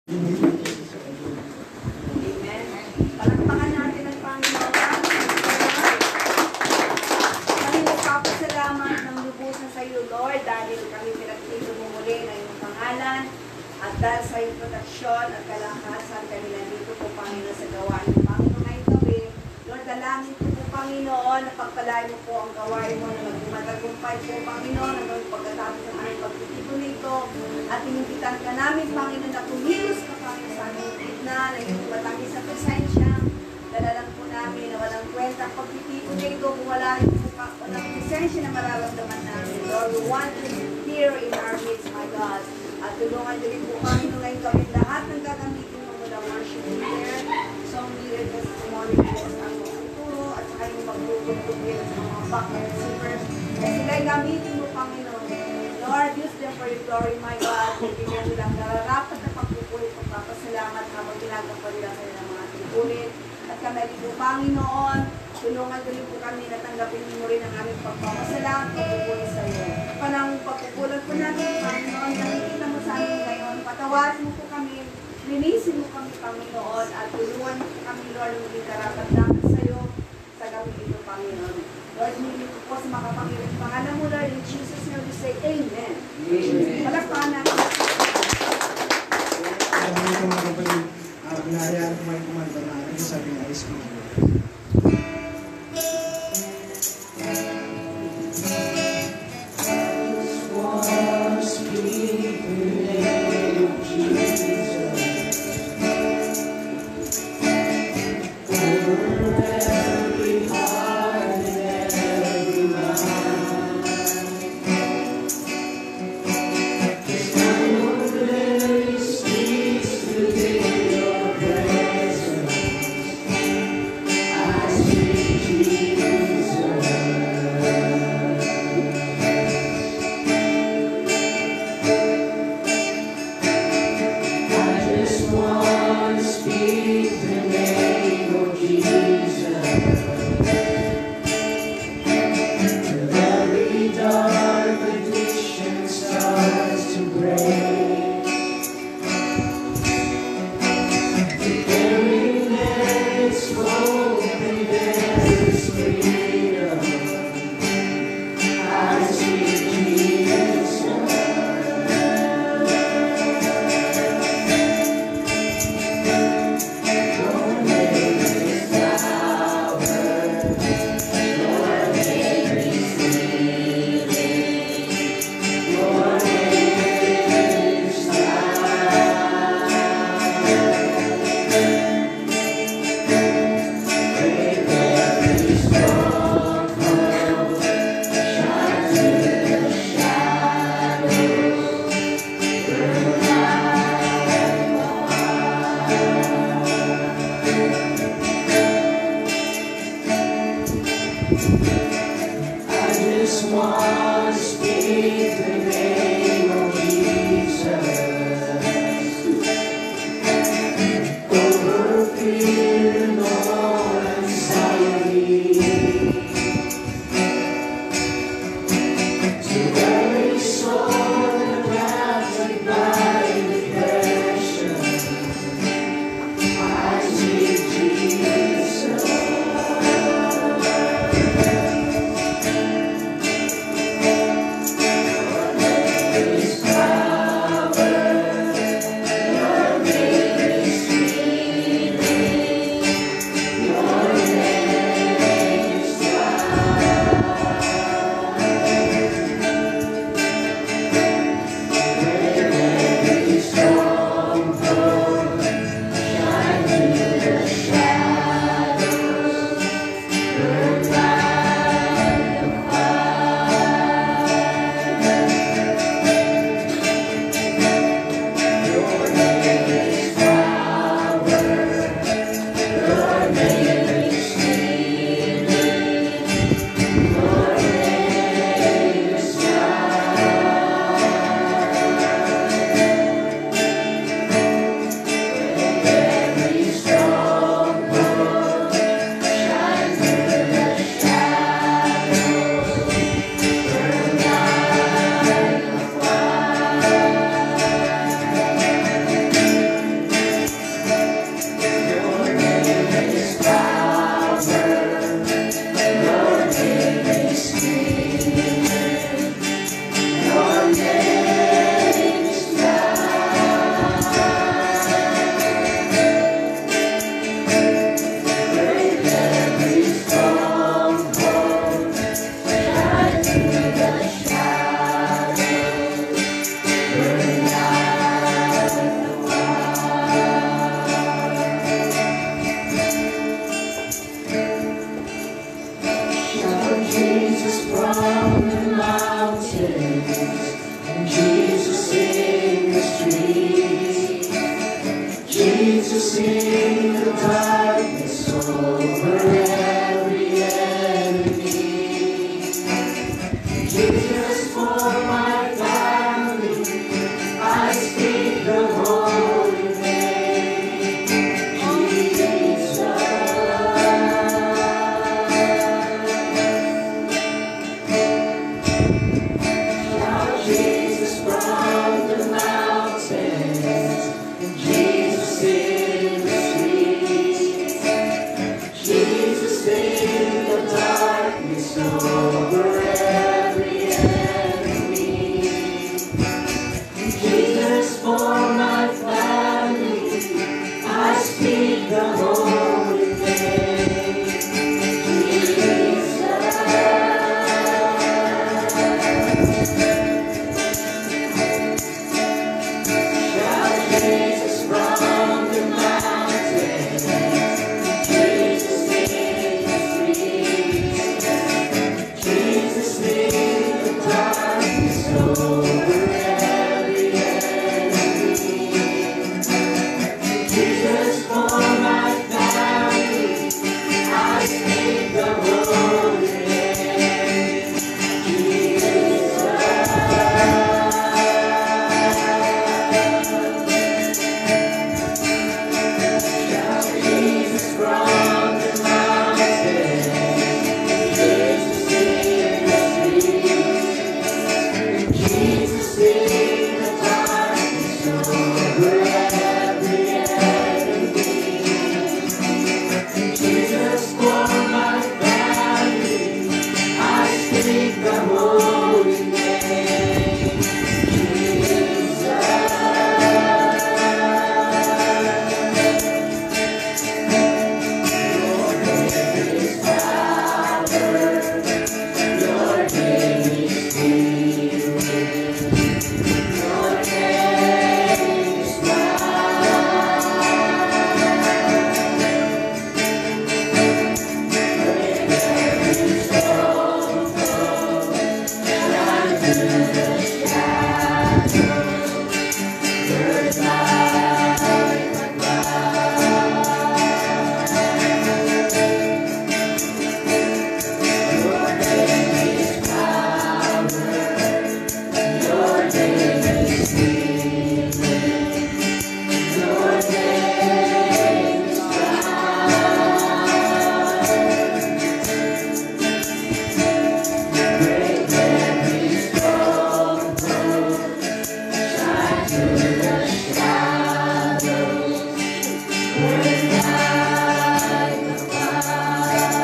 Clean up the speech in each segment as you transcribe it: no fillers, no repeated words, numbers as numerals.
Amen. Palakpakan natin ang Panginoon. Kami nagpapasalamat ng lubusan sa iyo, Lord, dahil kami pinagtito mo muli ng iyong pangalan at dahil sa iyong proteksyon at kalakasan kami nandito po, Panginoon, sa gawain ng Panginoon ngayong gabi. Lord, dalangin ko po, Panginoon, na pagpalain mo po ang gawain mo na maging matagumpay po, Panginoon, hanggang pagkatapos ng aming pagtitipon nito at inimbitan ka namin, Panginoon, na kumilos ka, Panginoon, sa aming gitna, na iyong matangis sa presensya. Dalalang po namin na walang kwenta ang pagtitipon nito kung wala rin po walang presensya na mararamdaman namin. Lord, we want you here in our midst, my God. At tulungan din po, Panginoon, ngayong gawin lahat ng gagamitin mo mula worship leader, song leader, testimony leaders, ang magtuturo, at saka yung magtuturo sa mga background singers. At sila'y gamitin mo, Panginoon. Lord, use them for your glory, my God. Bigyan nila ang nararapat na pagpupulit, pagpapasalamat habang ginagawa nila sa ng mga tipulit. At kami rin po, Panginoon, tulungan din po kami na tanggapin mo rin ang aming pagpapasalamat, pagpupulit sa iyo. Panang pagpupulit po natin, Panginoon, nakikita mo sa amin ngayon. Patawarin mo po kami, linisin mo kami, Panginoon, at tulungan mo po kami, Lord, ang maging karapat namin sa iyo sa gawin ito, Panginoon. Lord, hindi po po sa makapangilang pangalan mo, Lord, in Jesus' name we say, Amen. Amen. Palakpakan natin. Sabi nito mga kapatid, pinahayaan ko may kumanta na akin, sabi na ice cream. Oh Jesus in the darkness over every enemy. Jesus for my family, I speak the holy name. Jesus. Shout Jesus from the mountains, Jesus in the streets, Jesus in the darkness over every enemy, Jesus for my family, I speak the holy name, Jesus. Shout Jesus from the mountains, Jesus in the streets, Jesus in the darkness over every enemy, Jesus for my family, I speak the holy name, Jesus. Shout Jesus from the mountains, Jesus in the streets, Jesus in the darkness over every enemy, Jesus for my family, I speak the holy name, Jesus. Your name is power, your name is healing, your name is love. Break every stronghold, shine through the shadows, burn like a cloud. Your name is power, your name is healing, your name is love. Break every stronghold, shine through the shadows, burn like a fire.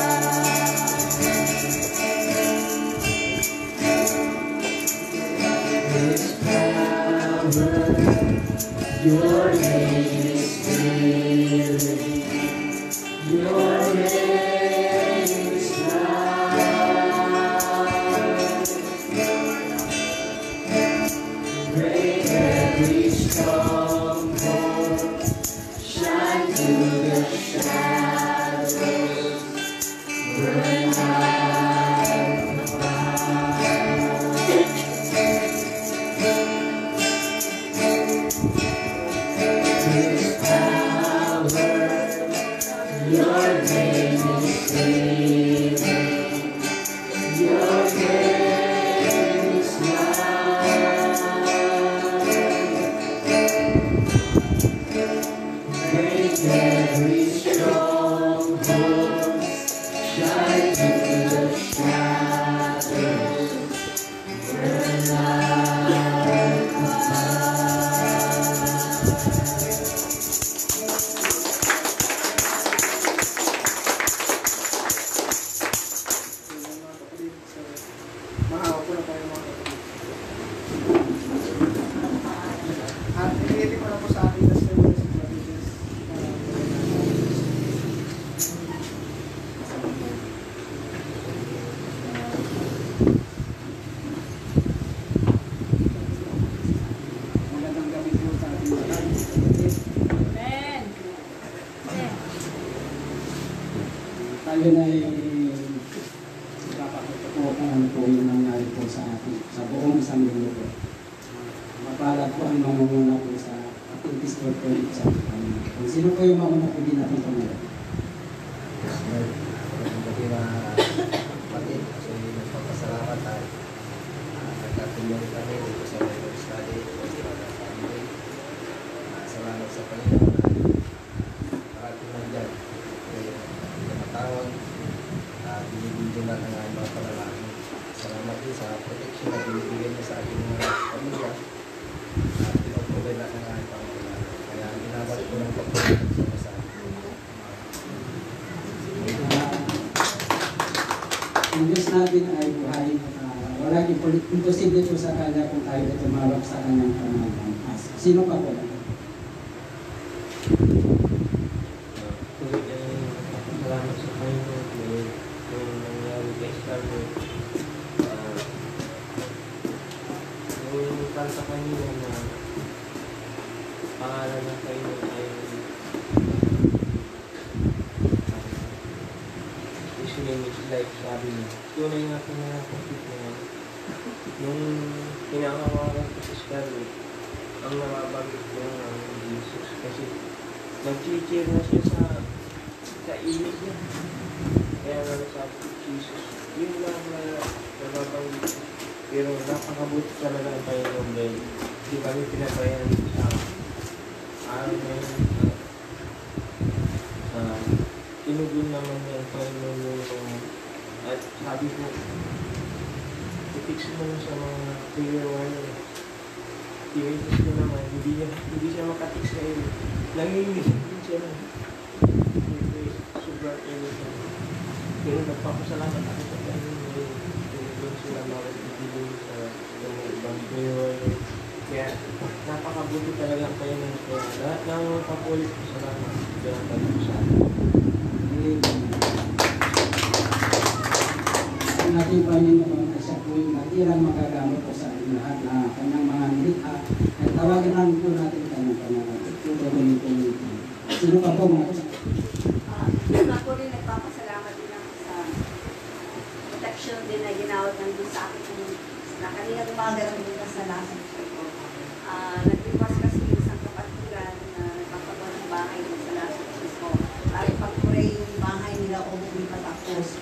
His power, your name is healing, your name is love. Break every stronghold, shine through the shadows, burn like a fire. His power, your name is healing, your name is love. Break every stronghold, shine through the shadows, burn like a fire. Mahawa po na tayo mga kapatid. At iniiti ko na po sa ating testimony sa Provisions. Magandang gabi po sa ating lahat. Amen. Tayo na ipapakita po kung ano po yung nangyari po sa atin, sa buong isang linggo po. Mapalad po ang mamumuna po sa ating Discord po sa ating Kung sino po yung mauna po din natin tumulong? Hindi mga kapatid, kasi nagpapasalamat at nagkatulong kami dito sa Bible study o sa family. Salamat sa Panginoon na parating lang dyan. Kaya tumatawag at binibigyan natin ang mga panalangin. Salamat din sa protection na binibigyan niya sa aking mga pamilya at pinaprovide natin ang aking pangalaman. Kaya binabalik ko ng pagpapalagay sa akin. Ang Diyos natin ay buhay. Wala imposible po sa Kanya kung tayo ay tumawag sa Kanyang pangalan. Sino pa po? Salamat sa Panginoon kung nangyari kay Scarlett. Yung kanta kanina na pangalan ng Panginoon ay His name is life, sabi niya. Tunay nga pinakakapit na yan. Nung pinakawalan ko si Scarlett, ang namabanggit ko ng Jesus kasi nag-cheer na siya sa ilig niya. Kaya nga nasabi ko, Jesus, yun lang na nababanggit ko. Pero napakabuti talaga ang Panginoon dahil hindi kami pinapayan sa araw na yun. Tinugon naman niya ang Panginoon yung at sabi ko, i-fix mo na sa mga prayer warrior. Tinitis ko naman, hindi siya makatix sa iyo. Nangingisip din siya na. Sobrang init na. Pero nagpapasalamat ako sa Panginoon. Tinugon sila mga ibigin sa mga ibang prayer warrior. Kaya napakabuti talaga ang Panginoon. Kaya lahat ng papulit ko salamat. Kaya talaga sa akin. Ang ating Panginoon ay siya po yung natirang magagamit po sa ating lahat na kanyang mga nilikha ay tawagin namin po natin kanyang pangalan. Ito po nito. Sino pa po mga Ako rin nagpapasalamat din ako sa protection din na ginawat ng Diyos sa akin na kanina umaga ng bukas na lasang siya ko. Nag-request kasi yung isang kapaturan na nagpapagawa ng bahay sa lasang siya ko. Para ipag-pray yung bahay nila o hindi pa tapos.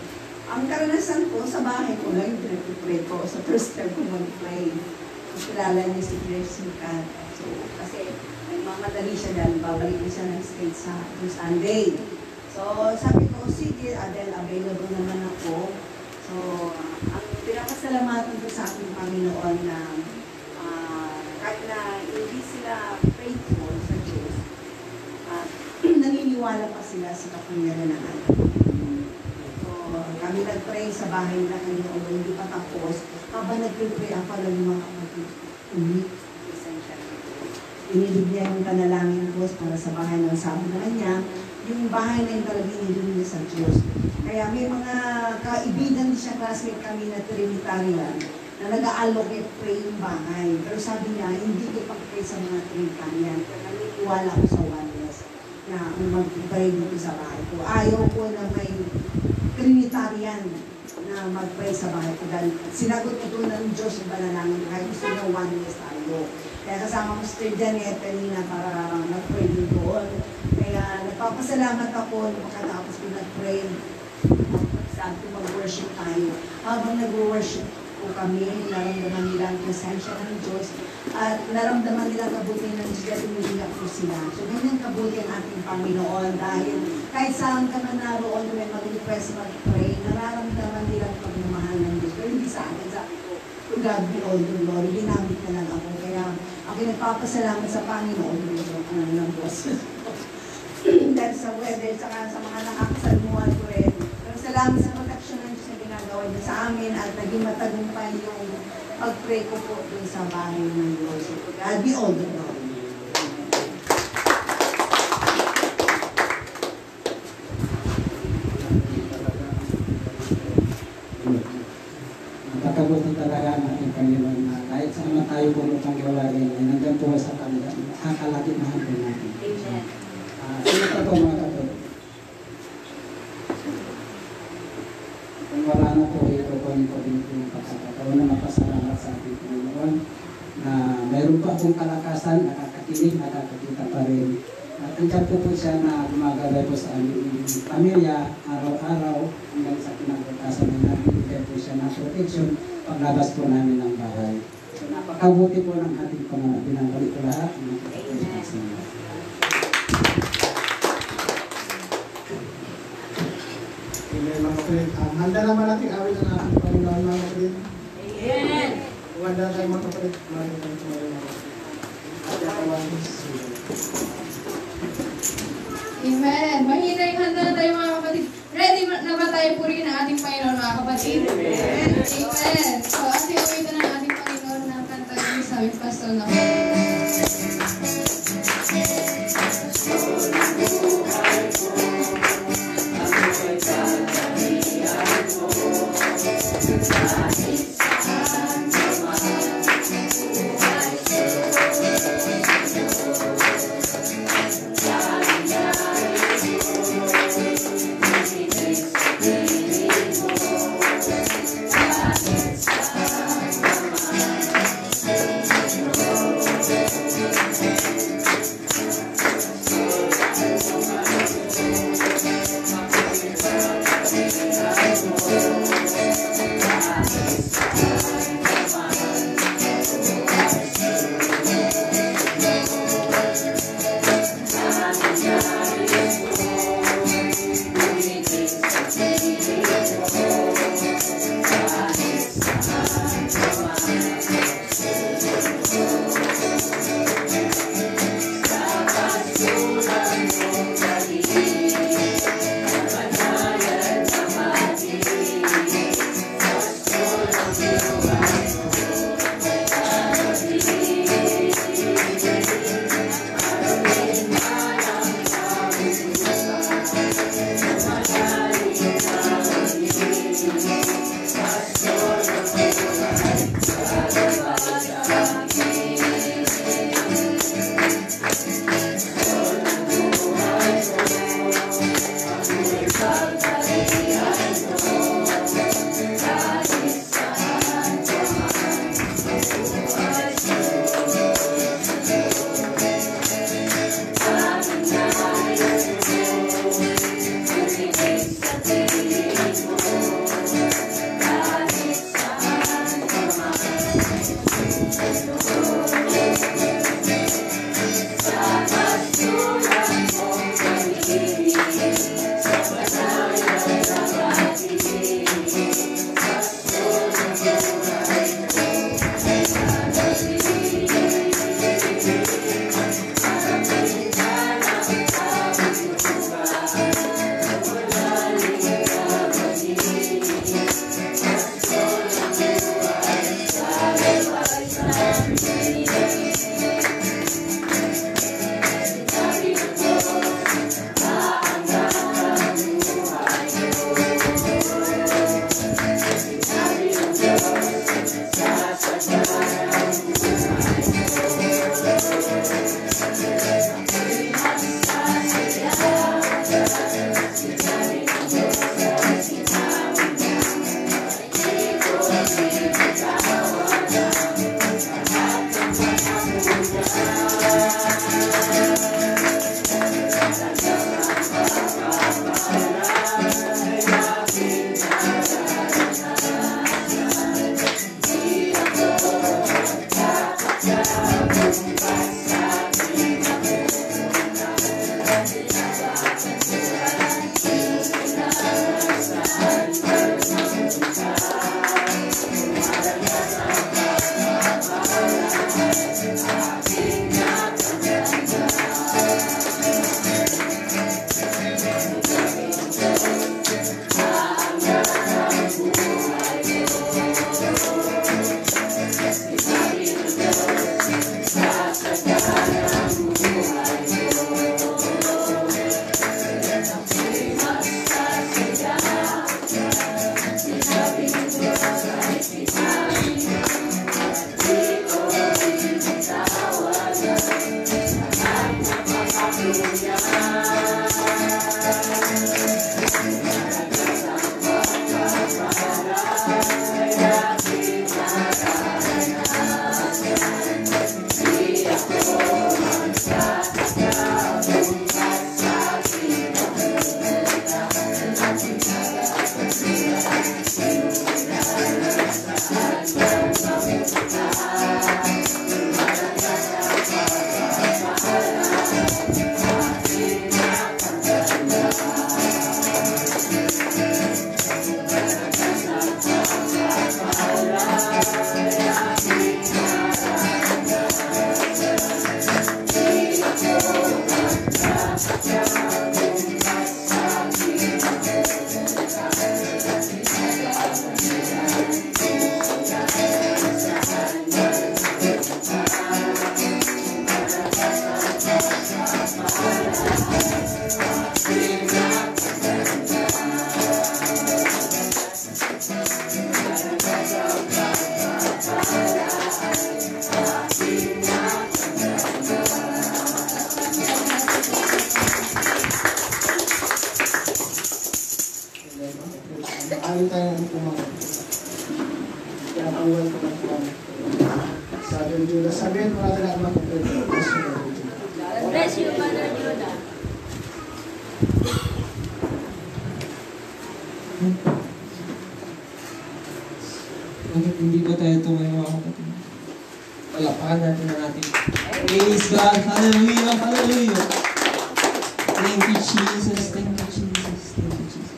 Ang karanasan ko sa bahay ko lang yung pinag-pray ko. Sa first time ko mag-pray. Kilala niya si Grace Mikat. So, kasi mamadali siya dahil babalik na siya ng state sa Sunday. So, sabi ko, sige, Adel, available naman ako. So, ang pinapasalamatan ko sa aking Panginoon na kahit na hindi sila faithful sa Diyos, naniniwala pa sila sa kapangyarihan ng anak. So, kami nag-pray sa bahay na kanina o hindi pa tapos. Habang nag-pray ang pala ng mga kapatid, inilig niya yung panalangin ko para sa bahay ng sabi na niya, yung bahay na yung talagang inilig niya sa Diyos. Kaya may mga kaibigan siya, classmate kami na Trinitarian, na nag-allocate pray yung bahay. Pero sabi niya, hindi ko pag-pray sa mga Trinitarian. Kaya naniniwala ko sa oneness na mag-pray dito sa bahay ko. Ayaw ko na may Trinitarian na mag-pray sa bahay ko. Dahil sinagot ko doon ng Diyos yung panalangin. Kaya gusto niya oneness tayo. Kaya kasama ko si Janet kanina para mag-pray din doon. Kaya nagpapasalamat ako makatapos ko nag-pray. Sabi ko mag-worship tayo. Habang nag-worship ko kami, naramdaman nila ang presensya ng Diyos at naramdaman nila kabuti ng Diyos at umiiyak ko sila. So ganyan kabuti ang ating Panginoon dahil kahit saan ka man naroon may mag-request mag-pray, nararamdaman nila ang pagmamahal ng Diyos. Pero hindi sa akin, sabi ko, to God be all the glory, ginamit na lang ako. Kaya ako nagpapasalamat sa Panginoon ng boses. Dahil sa weather, saka sa mga nakakasalmuhan ko rin. Pero salamat sa protection ng Diyos na ginagawa niya sa amin at naging matagumpay yung pag-pray ko po dun sa bahay ng Diyos. So, God be all the glory. Nakakabuti talaga ang ating Panginoon na kahit saan man tayo pumutang iwalagay, nandiyan po sa kanila, kakalapit na po natin. Amen. Sino pa po mga kapatid? Kung wala na po, ito po din yung pagkakataon na mapasalamat sa ating Panginoon na mayroon pa akong kalakasan, nakakakinig, nakakakita pa rin. At andyan po siya na gumagabay po sa aming pamilya, araw-araw, hanggang sa kinabukasan na nagbibigay po siya ng protection paglabas po namin ng bahay. So napakabuti po ng ating Panginoon. Binabalik ko lahat. Amen, mga kapatid. Handa naman natin awit ang ating Panginoon, mga kapatid. Amen. Handa tayo, mga kapatid. Maraming tayo tumarin ako. At yakawagin sa sulit. Amen. Mahina yung handa na tayo mga kapatid. Ready na ba tayo purihin ang ating Panginoon mga kapatid? Amen. Amen. So ating awitan ng ating Panginoon ng kanta ng sabing pasto na Thank you. Pwede tayong pumawa. Kaya awal ko lang po. Sabi ni Judah, sabihin mo natin ang mga kapatid. God bless you, Brother Judah. Bakit hindi ba tayo tumayo mga kapatid? Palapakan natin ang ating praise God. Hallelujah, hallelujah. Thank you, Jesus. Thank you, Jesus. Thank you, Jesus.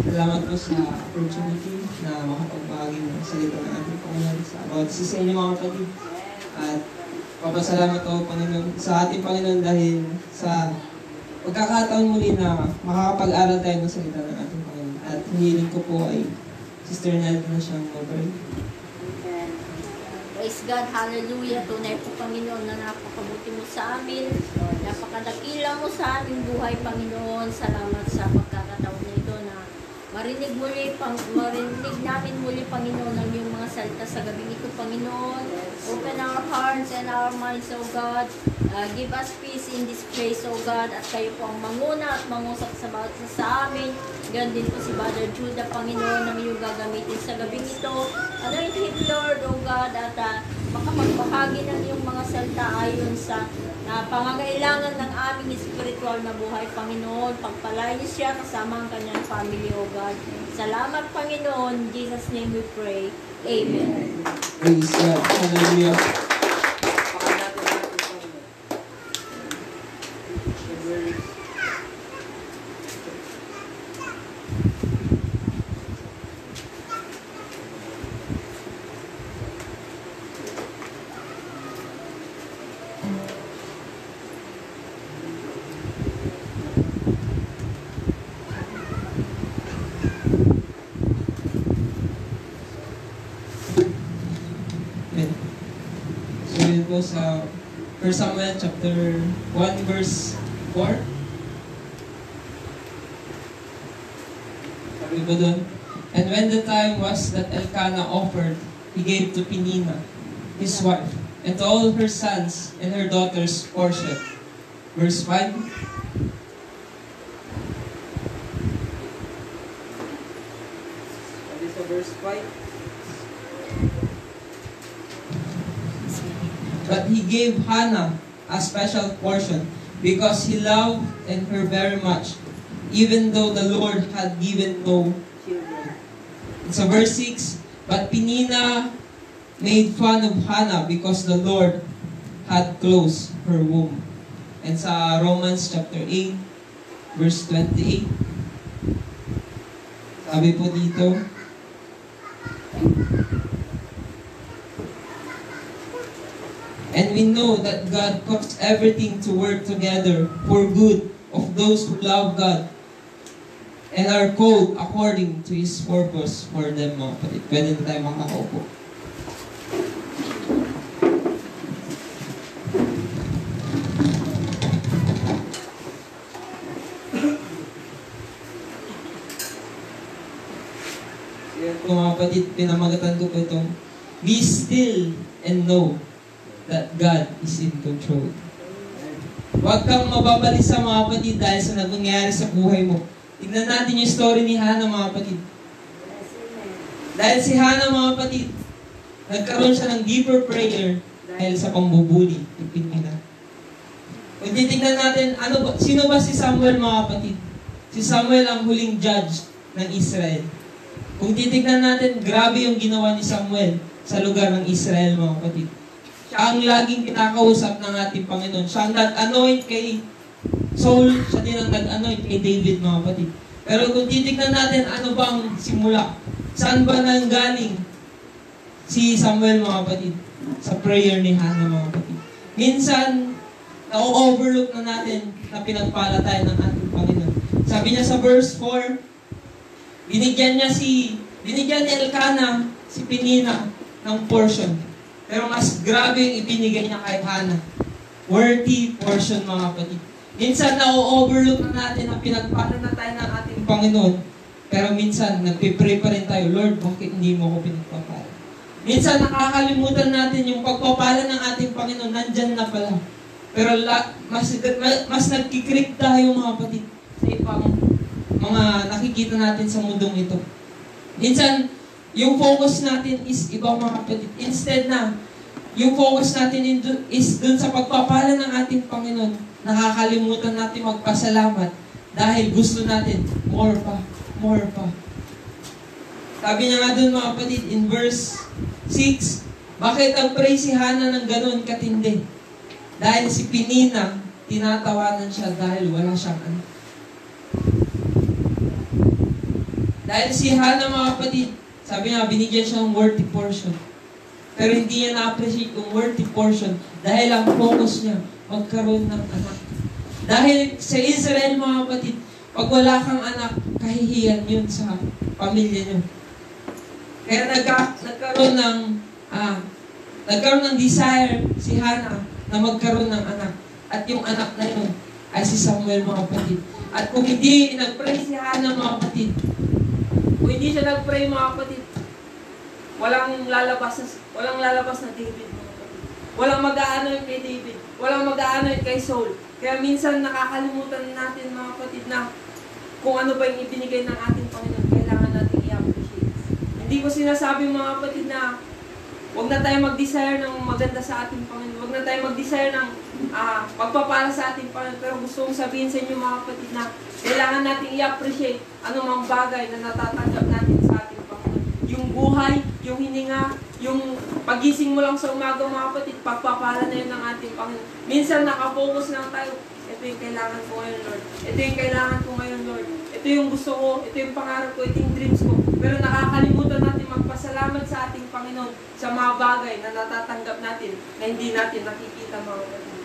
Salamat po sa opportunity na makapagbahagi ng salita ng ating Panginoon sa about sa inyo mga kapatid. At papasalamat ako, Panginoon, sa ating Panginoon dahil sa pagkakataon muli na makakapag-aral tayo ng salita ng ating Panginoon. At hiniling ko po ay Sister Nelda na siyang mag-pray. Amen. Praise God, hallelujah. Tunay po, Panginoon, na napakabuti mo sa amin. Napakadakila mo sa aming buhay, Panginoon. Salamat sa pagkakataon na ito na marinig namin muli, Panginoon, ang iyong mga salita sa gabing ito, Panginoon. Open our hearts and our minds, O God. Give us peace in this place, O God. At kayo po ang manguna at mangusap sa bawat isa sa amin. Ganun din po si Brother Judah, Panginoon, na iyong gagamitin sa gabing ito. Anoint him, Lord, O God, at makapagbahagi ng iyong mga salita ayon sa pangangailangan ng aming spiritual na buhay, Panginoon. Pagpalain niyo siya kasama ang kanyang family, O God. Salamat, Panginoon. In Jesus' name we pray. Amen. Praise God. Hallelujah. Sa 1 Samuel chapter 1 verse 4. Sabi ba doon? And when the time was that Elkanah offered, he gave to Penina, his wife, and to all her sons and her daughters portion. Verse 5. Sabi sa verse 5. But he gave Hannah a special portion because he loved her very much, even though the Lord had given no children. So verse 6, but Penina made fun of Hannah because the Lord had closed her womb. And sa Romans chapter 8, verse 28, sabi po dito, and we know that God causes everything to work together for good of those who love God and are called according to His purpose for them, mga kapatid. Pwede na tayo makakaupo. So, mga kapatid, pinamagatan ko po itong be still and know that God is in control. Huwag kang mababalisa, mga kapatid, dahil sa nangyayari sa buhay mo. Tignan natin yung story ni Hannah, mga kapatid. Dahil si Hannah, mga kapatid, nagkaroon siya ng deeper prayer dahil sa pambubuli. Ipinina. Kung titignan natin, sino ba si Samuel, mga kapatid? Si Samuel ang huling judge ng Israel. Kung titignan natin, grabe yung ginawa ni Samuel sa lugar ng Israel, mga kapatid. Siya ang laging kinakausap ng ating Panginoon. Siya ang nag-anoint kay Saul, siya din ang nag-anoint kay David, mga kapatid. Pero kung titignan natin, ano bang simula? Saan ba nanggaling si Samuel, mga kapatid? Sa prayer ni Hannah, mga kapatid. Minsan, na-overlook na natin na pinagpala tayo ng ating Panginoon. Sabi niya sa verse 4, binigyan ni Elkanah si Penina ng portion. Pero mas grabe yung ibinigay niya kay Hannah. Worthy portion, mga kapatid. Minsan na-overlook na natin na pinagpala na tayo ng ating Panginoon. Pero minsan, nagpipray pa rin tayo, Lord, bakit hindi mo ako pinagpapala? Minsan, nakakalimutan natin yung pagpapala ng ating Panginoon, nandyan na pala. Pero mas nagkikrik tayo, mga kapatid, sa ibang mga nakikita natin sa mundong ito. Minsan, yung focus natin is ibang mga kapatid. Instead na, yung focus natin is dun sa pagpapala ng ating Panginoon, nakakalimutan natin magpasalamat dahil gusto natin more pa, more pa. Sabi niya nga dun mga kapatid, in verse 6, bakit ang pray si Hannah ng ganun katindi? Dahil si Penina, tinatawanan siya dahil wala siyang anak. Dahil si Hannah mga kapatid, sabi niya, binigyan siya ng worthy portion. Pero hindi niya na-appreciate yung worthy portion dahil ang focus niya, magkaroon ng anak. Dahil sa Israel mga kapatid, pag wala kang anak, kahihiyan yun sa pamilya niyo. Kaya nagkaroon ng desire si Hannah na magkaroon ng anak. At yung anak na yun ay si Samuel mga kapatid. At kung hindi nag-pray si Hannah mga kapatid, kung hindi siya nag-pray mga kapatid, walang lalabas na David mga kapatid. Walang mag-aanoy kay David. Walang mag-aanoy kay Saul. Kaya minsan nakakalimutan natin mga kapatid na kung ano ba yung ibinigay ng ating Panginoon, kailangan natin i-appreciate. Hindi ko sinasabi mga kapatid na huwag na tayo mag-desire ng maganda sa ating Panginoon. Huwag na tayo mag-desire ng pagpapala sa ating Panginoon. Pero gusto kong sabihin sa inyo mga kapatid na kailangan natin i-appreciate anumang bagay na natatanggap natin sa ating Panginoon. Yung buhay, yung hininga, yung pagising mo lang sa umaga mga kapatid, pagpapala na yun ng ating Panginoon. Minsan nakafocus lang tayo. Ito yung kailangan ko ngayon, Lord. Ito yung kailangan ko ngayon, Lord. Ito yung gusto ko, ito yung pangarap ko, ito yung dreams ko. Pero nakakalimutan natin magpasalamat sa ating Panginoon sa mga bagay na natatanggap natin na hindi natin nakikita mga kapatid.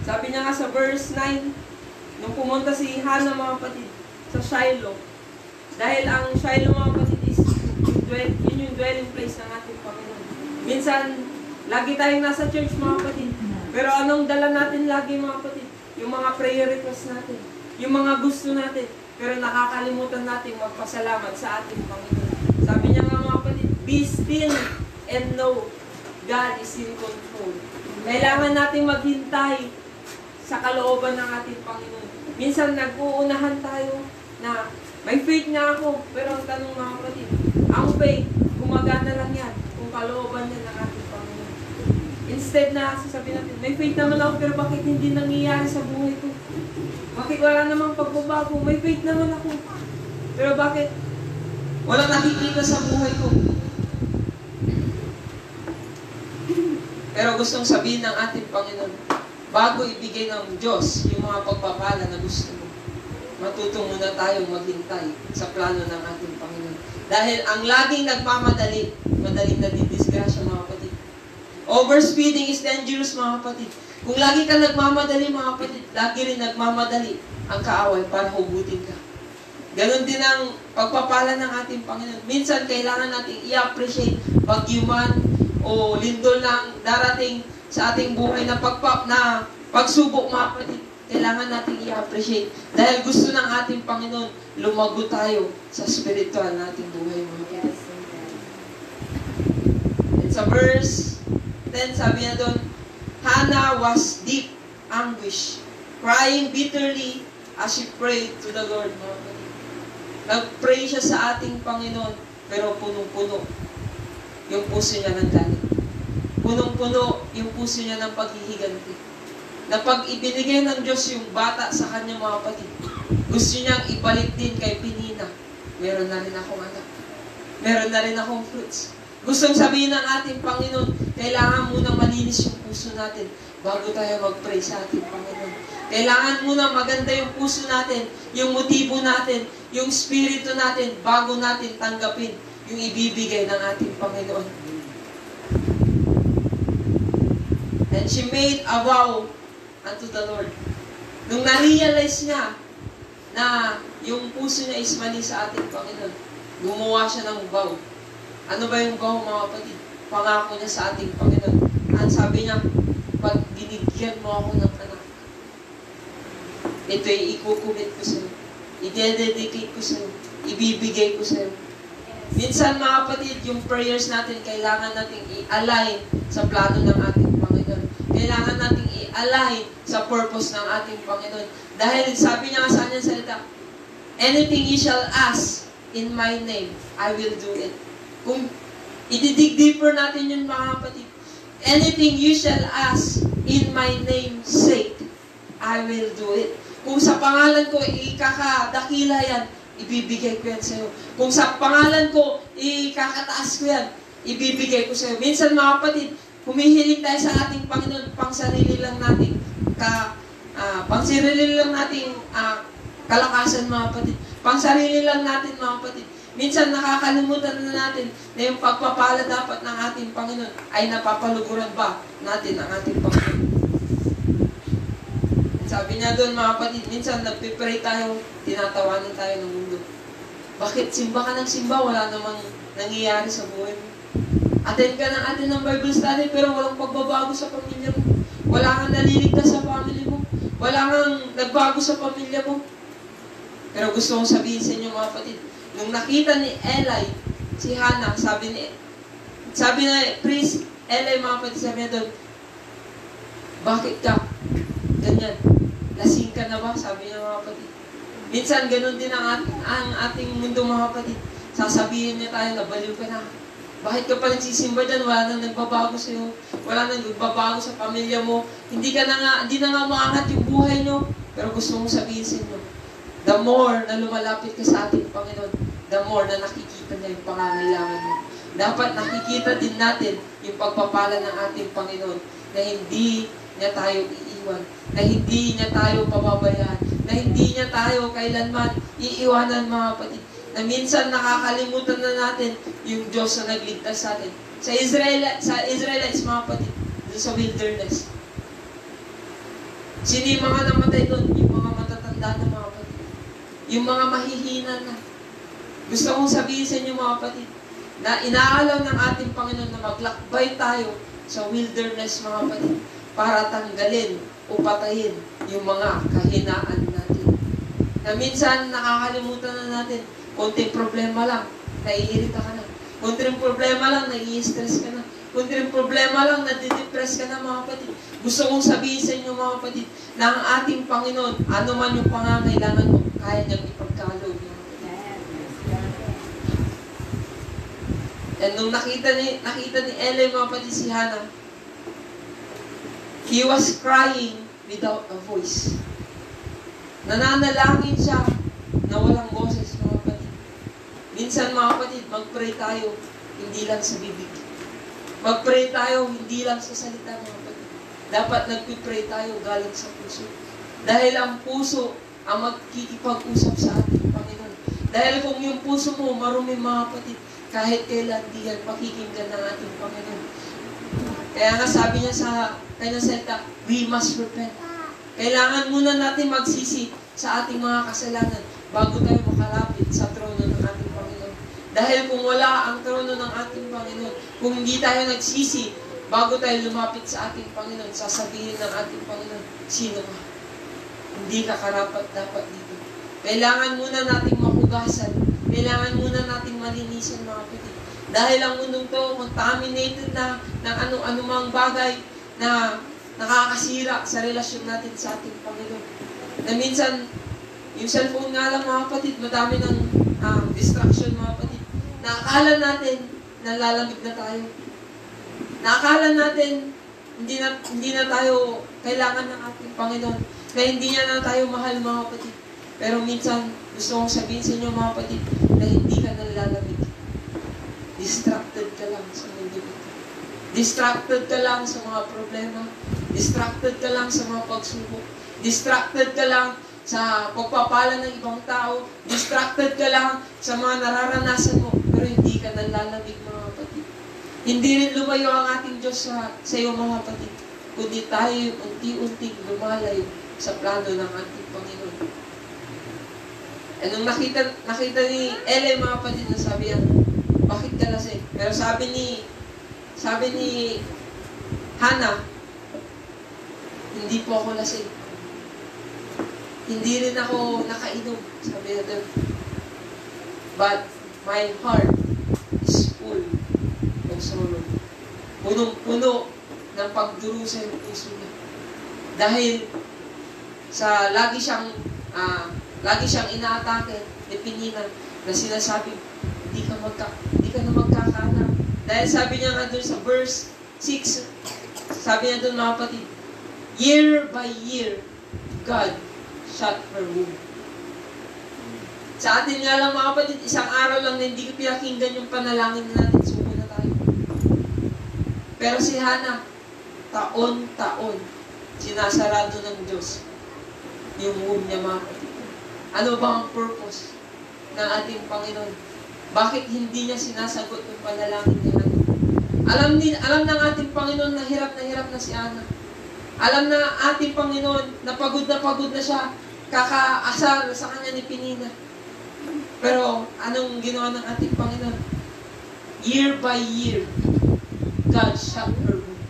Sabi niya nga sa verse 9, nung pumunta si Hannah mga kapatid sa Shiloh, dahil ang Shiloh mga kapatid is yun yung dwelling place ng ating Panginoon. Minsan, lagi tayong nasa church mga kapatid. Pero anong dala natin lagi mga kapatid? Yung mga prayer request natin. Yung mga gusto natin. Pero nakakalimutan natin magpasalamat sa ating Panginoon. Sabi niya nga mga kapatid, be still and know God is in control. Kailangan natin maghintay sa kalooban ng ating Panginoon. Minsan nag-uunahan tayo na may faith nga ako. Pero ang tanong mga kapatid, ang faith, gumagana lang yan kung kalooban niya ng ating Panginoon. Instead na sasabihin natin, may faith naman ako pero bakit hindi nangyayari sa buhay ko? Bakit wala namang pagbabago? May faith naman ako. Pero bakit walang nakikita sa buhay ko? Pero gustong sabihin ng ating Panginoon, bago ibigay ng Diyos yung mga pagpapala na gusto mo, matuto muna tayong maghintay sa plano ng ating Panginoon. Dahil ang laging nagmamadali, madaling nadidisgrasya mga kapatid. Overspeeding is dangerous mga kapatid. Kung lagi ka nagmamadali mga kapatid, lagi rin nagmamadali ang kaaway para hugutin ka. Ganon din ang pagpapala ng ating Panginoon. Minsan kailangan natin i-appreciate pagyuman o lindol ng darating sa ating buhay na pagsubok mga kapatid. Kailangan natin i-appreciate dahil gusto ng ating Panginoon lumago tayo sa spiritual nating buhay mga kapatid. And sa verse 10 sabi niya doon, Hannah was deep anguish, crying bitterly as she prayed to the Lord. Nag-pray siya sa ating Panginoon, pero punong-puno yung puso niya ng galit. Punong-puno yung puso niya ng paghihiganti. Na pag ibinigay ng Diyos yung bata sa kanya mga kapatid, gusto niyang ibalik din kay Penina. Meron na rin akong anak. Meron na rin akong fruits. Gustong sabihin ng ating Panginoon, kailangan munang malinis yung puso natin bago tayo mag-pray sa ating Panginoon. Kailangan munang maganda yung puso natin, yung motibo natin, yung spirito natin, bago natin tanggapin yung ibibigay ng ating Panginoon. And she made a vow unto the Lord. Nung na-realize niya na yung puso niya is mali sa ating Panginoon, gumawa siya ng vow. Ano ba yung vow mga kapatid? Pangako niya sa ating Panginoon. At sabi niya, pag binigyan mo ako ng anak, ito'y ikukumit ko sa'yo. I-dedicate ko sa'yo. Ibibigay ko sa'yo. Minsan mga kapatid, yung prayers natin, kailangan natin i-align sa plano ng ating Panginoon. Kailangan natin i-align sa purpose ng ating Panginoon. Dahil sabi niya nga sa kanyang salita, anything you shall ask in my name, I will do it. Kung i-dig deeper natin yun mga kapatid, anything you shall ask in my name's sake, I will do it. Kung sa pangalan ko ikakadakila yan, ibibigay ko yan sa'yo. Kung sa pangalan ko ikakataas ko yan, ibibigay ko sa'yo. Minsan mga kapatid, humihiling tayo sa ating Panginoon, pang sarili lang natin kalakasan mga kapatid. Pang sarili lang natin mga kapatid. Minsan nakakalimutan na natin na yung pagpapala dapat ng ating Panginoon ay napapaluguran ba natin ang ating Panginoon. Sabi niya doon mga kapatid, minsan nagpipray tayo, tinatawanan tayo ng mundo. Bakit simba ka ng simba, wala namang nangyayari sa buhay mo? Attend ka ng Bible study pero walang pagbabago sa pamilya mo. Wala kang naliligtas sa family mo. Wala kang nagbago sa pamilya mo. Pero gusto kong sabihin sa inyo mga kapatid, nung nakita ni Eli, si Hannah, sabi na, priest, Eli mga kapatid, sabi niya doon, bakit ka? Ganyan. Lasing ka na ba? Sabi niya mga kapatid. Minsan, ganun din ang ating mundo mga kapatid. Sasabihin niya tayo na baliw ka na. Bakit ka pa nagsisimba dyan? Wala nang nagbabago sa'yo. Wala nang nagbabago sa pamilya mo. Hindi na nga maangat yung buhay nyo. Pero gusto mong sabihin sa inyo, the more na lumalapit ka sa ating Panginoon, the more na nakikita niya yung pangangailangan mo. Dapat nakikita din natin yung pagpapala ng ating Panginoon na hindi niya tayo iiwan, na hindi niya tayo pababayaan, na hindi niya tayo kailanman iiwanan mga kapatid. Na minsan nakakalimutan na natin yung Diyos na nagligtas sa atin. Sa Israelites mga kapatid, doon sa wilderness. Sino yung mga namatay doon? Yung mga matatanda na mga kapatid. Yung mga mahihina na. Gusto kong sabihin sa inyo mga kapatid, na inaalaw ng ating Panginoon na maglakbay tayo sa wilderness mga kapatid para tanggalin o patayin yung mga kahinaan natin. Na minsan nakakalimutan na natin, konting problema lang, naiirita ka na. Konting problema lang, nai-stress ka na. Konting problema lang, nadidepress ka na mga kapatid. Gusto kong sabihin sa inyo mga kapatid, na ang ating Panginoon, ano man yung pangangailangan mo, kaya niyang ipagkaloob mga kapatid. And nung nakita ni Eli mga kapatid si Hannah, he was crying without a voice. Nananalangin siya na walang boses mga kapatid. Minsan mga kapatid, mag-pray tayo, hindi lang sa bibig. Mag-pray tayo, hindi lang sa salita mga kapatid. Dapat nagpipray tayo galing sa puso. Dahil ang puso ang magkikipag-usap sa ating Panginoon. Dahil kung yung puso mo marumi mga kapatid, kahit kailan di yan pakikinggan ng ating Panginoon. Kaya nga sabi niya sa kanyang salita, we must repent. Kailangan muna natin magsisi sa ating mga kasalanan bago tayo makalapit sa trono ng ating Panginoon. Dahil kung wala ang trono ng ating Panginoon, kung hindi tayo nagsisi bago tayo lumapit sa ating Panginoon, sasabihin ng ating Panginoon, sino ka? Hindi ka karapat-dapat dito. Kailangan muna nating mahugasan. Kailangan muna nating malinisan mga kapatid. Dahil ang mundong to, contaminated na ng anumang bagay na nakakasira sa relasyon natin sa ating Panginoon. Na minsan, yung cellphone nga lang mga kapatid, madami ng distraction mga kapatid. Nakakala natin, nalalamig na tayo. Nakakala natin, hindi na tayo kailangan ng ating Panginoon. Na hindi niya na tayo mahal mga kapatid. Pero minsan, gusto kong sabihin sa inyo mga kapatid, na hindi ka nalalamig. Distracted ka lang sa mundo ito. Distracted ka lang sa mga problema. Distracted ka lang sa mga pagsubok. Distracted ka lang sa pagpapala ng ibang tao. Distracted ka lang sa mga nararanasan mo. Pero hindi ka nalalamig mga kapatid. Hindi rin lumayo ang ating Diyos sa iyo mga kapatid. Kundi tayo unti-unting lumalayo sa plano ng ating Panginoon. E nung nakita ni Eli mga kapatid na sabi yan, bakit ka lasing? Pero sabi ni Hannah, hindi po ako lasing. Hindi rin ako nakainom, sabi niya doon. But my heart is full of sorrow. Punong-puno ng pagdurusa yung puso niya. Dahil sa lagi siyang inaatake ni Penina, na sinasabi, hindi ka na magkakaanak. Dahil sabi niya nga doon sa verse 6, sabi niya doon mga kapatid, year by year, God shut her womb. Sa atin nga lang mga kapatid, isang araw lang na hindi ko pinakinggan yung panalangin natin, suko na tayo. Pero si Hannah, taon-taon, sinasarado ng Diyos yung womb niya mga kapatid. Ano ba ang purpose ng ating Panginoon? Bakit hindi niya sinasagot yung panalangin ni Hannah? Alam ng ating Panginoon na hirap na si Hannah. Alam na ating Panginoon na pagod na siya, kakaasar sa kanya ni Penina. Pero anong ginawa ng ating Panginoon? Year by year, God shut her womb.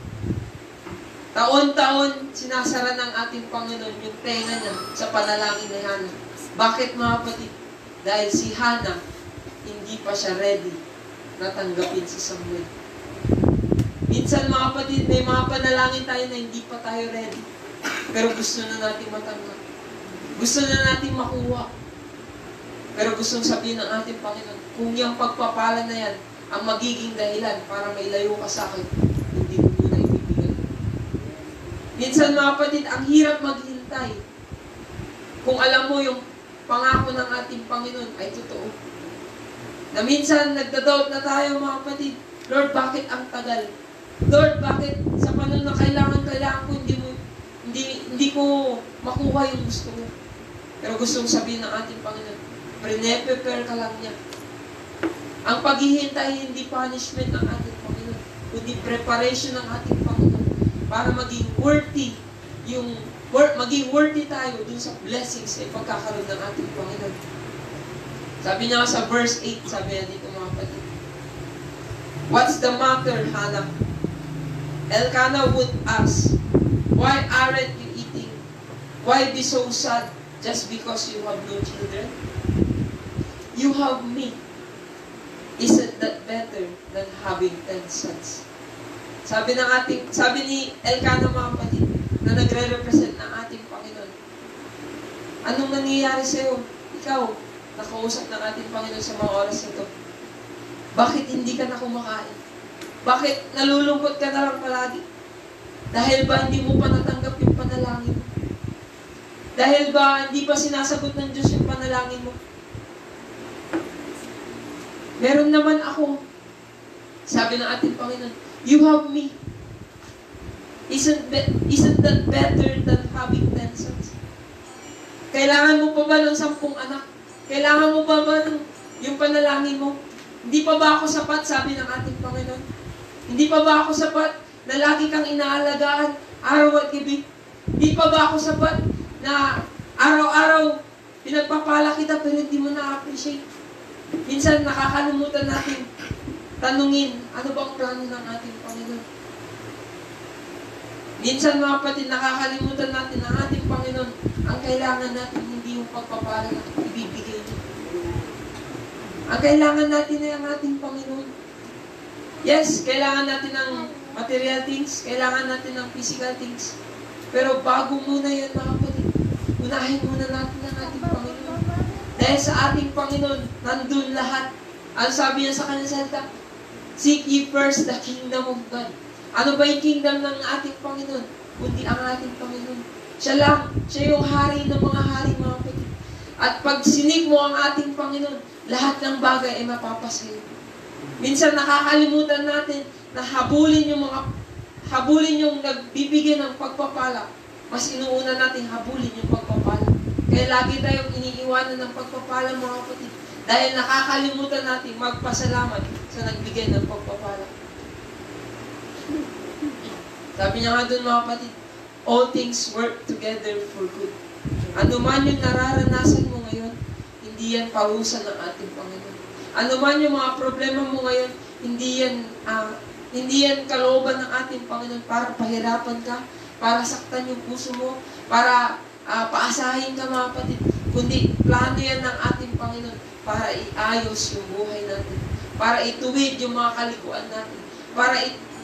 Taon-taon, sinasara ng ating Panginoon yung tenga niya sa panalangin ni Hannah. Bakit mga kapatid? Dahil si Hannah, hindi pa siya ready na tanggapin si Samuel. Minsan mga kapatid, may mga panalangin tayo na hindi pa tayo ready. Pero gusto na natin matanggap. Gusto na natin makuha. Pero gustong sabihin ng ating Panginoon, kung yung pagpapala na yan, ang magiging dahilan para may layo ka sa akin, hindi ko muna ibibigay. Minsan mga kapatid, ang hirap maghintay. Kung alam mo yung pangako ng ating Panginoon ay totoo. Na minsan nagdadoubt na tayo mga kapatid, Lord, bakit ang tagal? Lord, bakit sa panahon na kailangan ko, hindi ko makuha yung gusto mo. Pero gustong sabihin ng ating Panginoon, prepare ka lang niya. Ang paghihintay hindi punishment ng ating Panginoon, kundi preparation ng ating Panginoon para maging worthy tayo dun sa blessings na ipagkakaroon ng ating Panginoon. Sabi niya sa verse 8, sabi niya dito mga kapatid, what's the matter, Hannah? Elkanah would ask, why aren't you eating? Why be so sad just because you have no children? You have me. Isn't that better than having 10 sons? Sabi ni Elkanah mga kapatid, na nagre-represent ng ating Panginoon. Anong nangyayari sa'yo? Ikaw, nakausap ng ating Panginoon sa mga oras na ito. Bakit hindi ka na kumakain? Bakit nalulungkot ka na lang palagi? Dahil ba hindi mo pa natanggap yung panalangin mo? Dahil ba hindi pa sinasagot ng Diyos yung panalangin mo? Meron naman ako. Sabi ng ating Panginoon, you have me. Isn't that better than having 10 sons? Kailangan mo pa ba ng 10 anak? Kailangan mo pa ba ng yung panalangin mo? Hindi pa ba ako sapat, sabi ng ating Panginoon? Hindi pa ba ako sapat na lagi kang inaalagaan araw at gabi? Hindi pa ba ako sapat na araw-araw pinagpapala kita pero hindi mo na-appreciate? Minsan nakakalimutan natin tanungin, ano bang plano ng ating Panginoon? Minsan mga kapatid, nakakalimutan natin ng ating Panginoon, ang kailangan natin hindi yung pagpapala na ibibigay niya. Ang kailangan natin ay ang ating Panginoon. Yes, kailangan natin ng material things, kailangan natin ng physical things. Pero bago muna yan mga kapatid, unahin muna natin ang ating Panginoon. Dahil sa ating Panginoon, nandun lahat. Ang sabi niya sa kanyang salita, seek ye first the kingdom of God. Ano ba yung kingdom ng ating Panginoon? Kundi ang ating Panginoon. Siya lang, siya yung hari ng mga hari mga kapatid. At pag sinig mo ang ating Panginoon, lahat ng bagay ay mapapasayo. Minsan nakakalimutan natin na habulin yung nagbibigay ng pagpapala. Mas inuuna natin habulin yung pagpapala. Kaya lagi tayong iniiwanan ng pagpapala mga kapatid. Dahil nakakalimutan natin magpasalamat sa nagbigay ng pagpapala. Sabi niya nga doon mga kapatid, all things work together for good. Ano man yung nararanasan mo ngayon, hindi yan parusa ng ating Panginoon. Ano man yung mga problema mo ngayon, hindi yan kalooban ng ating Panginoon para pahirapan ka, para saktan yung puso mo, para paasahin ka mga kapatid. Kundi plano yan ng ating Panginoon para iayos yung buhay natin, para ituwid yung mga kalikuan natin,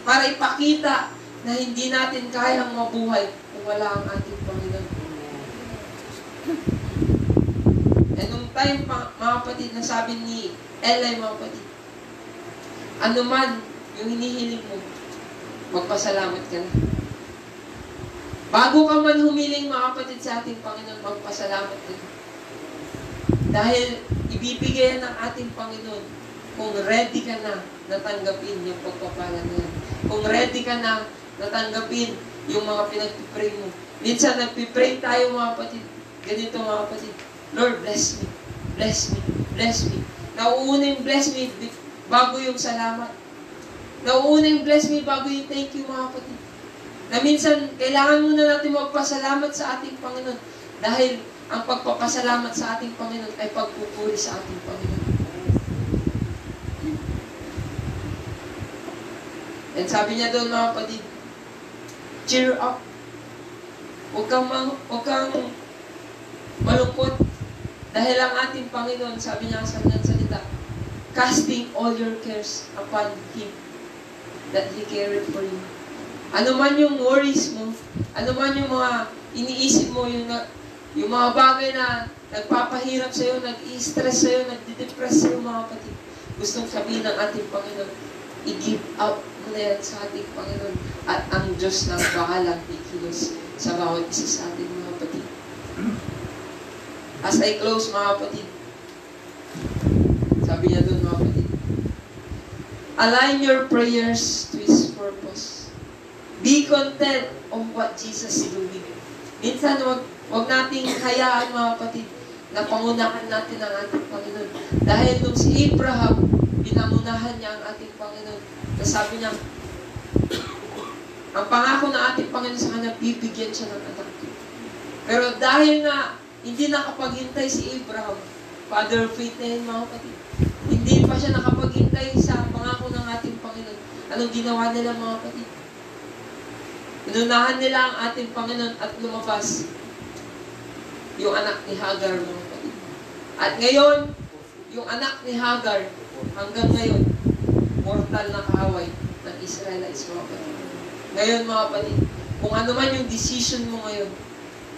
para ipakita na hindi natin kayang mabuhay kung wala ang ating Panginoon. Nung time, mga kapatid, na sabi ni Eli, mga kapatid, ano man yung hinihiling mo, magpasalamat ka na. Bago ka man humiling, mga kapatid, sa ating Panginoon, magpasalamat ka na. Dahil ibibigay ng ating Panginoon kung ready ka na natanggapin yung pagpapala na yan. Kung ready ka na natanggapin yung mga pinagpipray mo. Minsan nagpipray tayo, mga kapatid. Ganito, mga kapatid. Lord, bless me. Bless me. Bless me. Nauuna yung bless me bago yung salamat. Nauuna yung bless me bago yung thank you, mga kapatid. Na minsan, kailangan muna natin magpasalamat sa ating Panginoon. Dahil ang pagpapasalamat sa ating Panginoon ay pagpupuri sa ating Panginoon. And sabi niya doon, mga kapatid, cheer up. Huwag kang malungkot. Dahil ang ating Panginoon, sabi niya sa kanyang salita, casting all your cares upon Him, that He cared for you. Ano man yung worries mo, ano man yung mga iniisip mo, yung mga bagay na nagpapahirap sa'yo, nag-i-stress sa'yo, nagdi-depress sa'yo, mga kapatid. Gustong sabihin ng ating Panginoon, i-give up mo na yan sa ating Panginoon. At ang Diyos nang bahalang ikilos sa bawat isa sa ating mga kapatid. As I close, mga kapatid, sabi niya doon, mga kapatid, align your prayers to His purpose. Be content on what Jesus is doing. Minsan, wag nating hayaan, mga kapatid, na pangunahan natin ang ating Panginoon. Dahil nung si Abraham, pinamunahan niya ang ating Panginoon. Sabi niya, ang pangako ng ating Panginoon sa kanya, bibigyan siya ng anak. Pero dahil nga, hindi nakapaghintay si Abraham, father of faith na yun, mga kapatid. Hindi pa siya nakapaghintay sa pangako ng ating Panginoon. Anong ginawa nila, mga kapatid? Inunahan nila ang ating Panginoon at lumabas yung anak ni Hagar, mga kapatid. At ngayon, yung anak ni Hagar, hanggang ngayon, mortal na kaaway ng Israelites, mga kapatid. Ngayon, mga kapatid, kung ano man yung decision mo ngayon,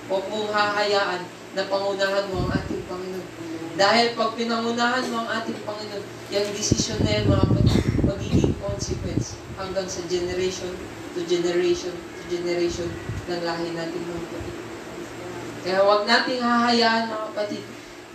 huwag mong hahayaan na pangunahan mo ang ating Panginoon. Dahil pag pinangunahan mo ang ating Panginoon, yung decision na yan, mga kapatid, magiging consequence hanggang sa generation to generation to generation ng lahi natin, mga kapatid. Kaya huwag nating hahayaan, mga kapatid,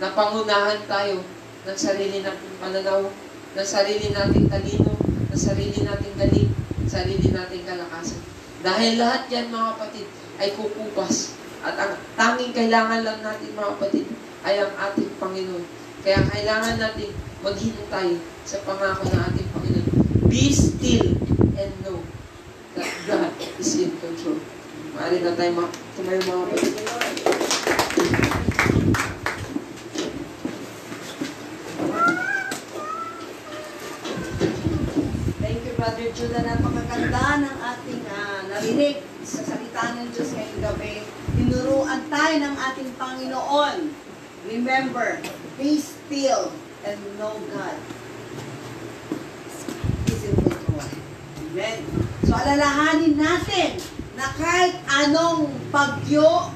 na pangunahan tayo ng sarili nating pananaw, ng sarili nating talino, ng sarili nating galing, sarili nating kalakasan. Dahil lahat yan, mga kapatid, ay kukupas. At ang tanging kailangan lang natin, mga kapatid, ay ang ating Panginoon. Kaya kailangan natin maghintay sa pangako ng ating Panginoon. Be still and know that God is in control. Maaari na tayo tumayo, mga kapatid. Thank you, Brother Judah. Napakaganda ng ating narinig sa salita ng Diyos ngayong gabi. Tinuruan tayo ng ating Panginoon. Remember, be still and know God is in control. Amen. So, alalahanin natin na kahit anong bagyo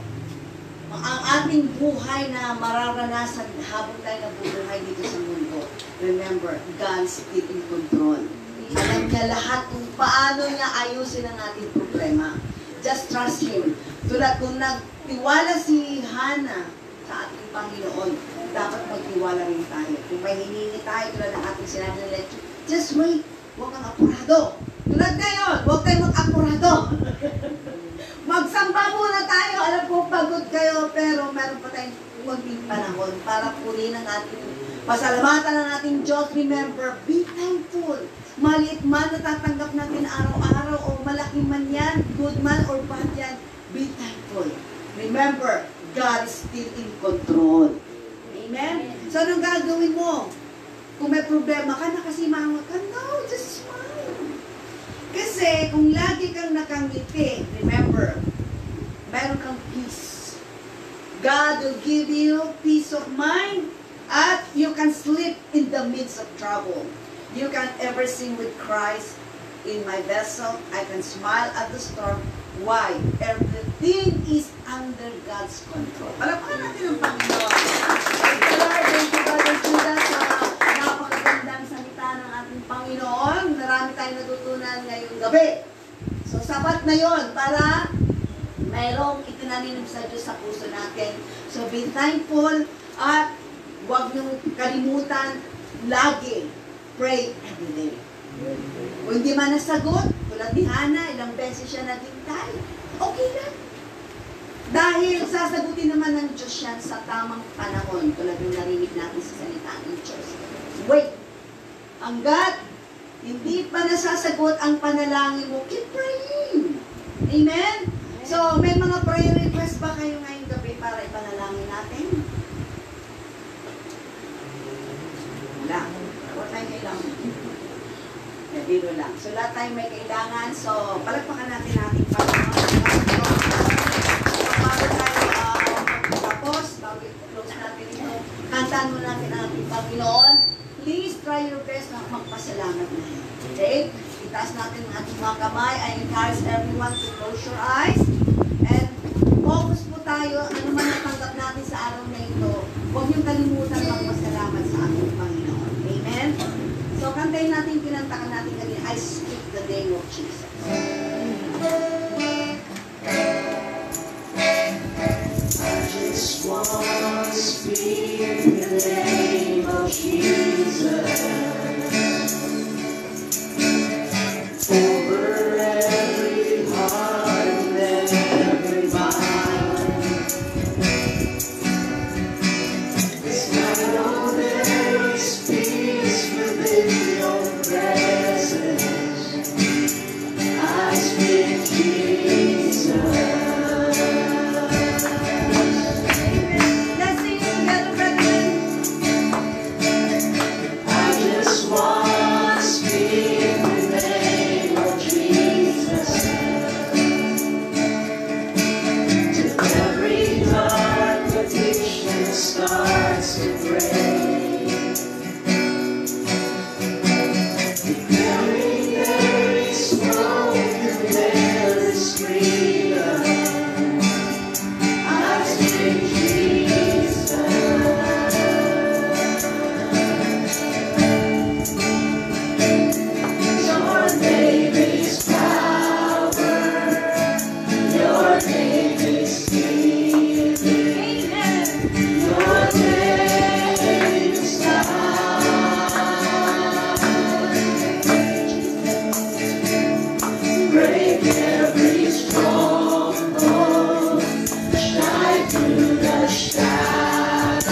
ang ating buhay na mararanasan habang tayo nabubuhay dito sa mundo. Remember, God is still in control. Alam niya lahat kung paano niya ayusin ang ating problema. Just trust Him. Tulad kung nagtiwala si Hannah sa ating Panginoon, dapat magtiwala rin tayo. Kung may hiningi tayo, tulad ng ating sinabi ng lecture, just wait. Huwag kang apurado. Tulad ngayon, huwag kayong mag-apurado. Magsamba muna tayo. Alam ko, pagod kayo, pero meron pa tayong maging panahon para purihin ang ating pasalamatan ng ating Diyos. Remember, be thankful. Maliit man natatanggap natin araw-araw o malaki man yan, good man or bad yan, be thankful. Remember, God is still in control. Amen? So, anong gagawin mo? Kung may problema ka, nakasimangot ka, no, just smile. Kasi, kung lagi kang nakangiti, remember, meron kang peace. God will give you peace of mind at you can sleep in the midst of trouble. You can ever sing with Christ in my vessel. I can smile at the storm. Why? Everything is under God's control. Palakpakan natin ang Panginoon. Thank you, Lord. na yon para mayroong itinanim sa Diyos sa puso natin. So be thankful at huwag niyong kalimutan lagi pray every day. Kung hindi man nasagot, tulad ni Hana, ilang beses siya naghintay, okay lang. Dahil sasagutin naman ng Diyos yan sa tamang panahon, tulad yung narinig natin sa salita ng Diyos. Wait! Hanggat hindi pa nasasagot ang panalangin mo, keep praying. Amen? So, may mga prayer request ba kayo ngayong gabi para ipanalangin natin? Wala. Wala tayong kailangan. Biro lang. So, lahat tayo may kailangan. So, palagpakan natin ating Panginoon. Bago tayo tapos, bago i-close natin ito, kantaan mo natin ang ating Panginoon. Please try your best na magpasalamat na yan. Okay? Itaas natin ang ating mga kamay. I encourage everyone to close your eyes. And focus po tayo. Ano man natanggap natin sa araw na ito, huwag niyong kalimutan magpasalamat sa ating Panginoon. Amen? So, kantayin natin, kinantakan natin kanina, I speak the name of Jesus. I just want to speak the name of Jesus over every heart and every mind. 'Cause I know there is peace within your presence. I speak Jesus. Let's sing it together, brethren. I just want to speak the name of Jesus till every dark addiction starts to break. Declaring there is hope and there is freedom. I speak Jesus. Your name is power. Your name is healing. Your name is life. Break every stronghold. Shine through the shadows.